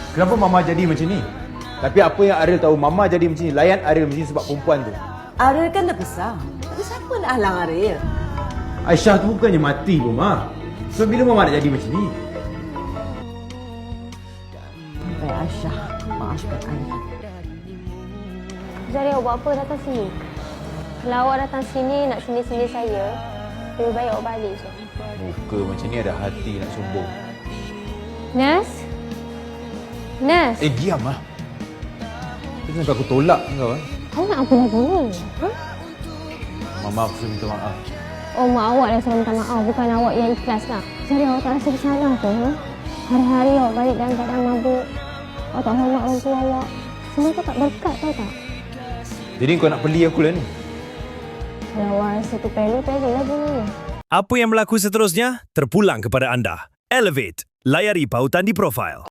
Kenapa Mama jadi macam ni? Tapi apa yang Ariel tahu, Mama jadi macam ni, layan Ariel macam ni sebab perempuan tu. Ariel kan dah besar. Tapi siapa nak halang Ariel? Aisyah tu bukannya mati pun, Ma. So bila Mama nak jadi macam ni? Baik Aisyah, maafkan Ariel. Jadi awak buat apa datang sini? Kalau awak datang sini nak sindir-sindir saya, lebih baik awak balik. So. Muka macam ni ada hati nak sombong. Nas? Nas? Diam lah. Kenapa aku tolak kau? Awak nak apa lagi ni? Ha? Mama, aku suruh minta maaf. Oh, mak awak dah suruh minta maaf. Bukan awak yang ikhlas lah. Jadi awak tak rasa bersalah ke? Ha? Hari-hari awak balik dalam keadaan mabuk. Awak tak hormat orang tua awak. Semua tu tak berkat, tahu tak? Jadi kau nak beli aku lah ni? Kalau awak rasa tu perlu lah bunyi. Apa yang berlaku seterusnya terpulang kepada anda. Elevate, layari pautan di profil.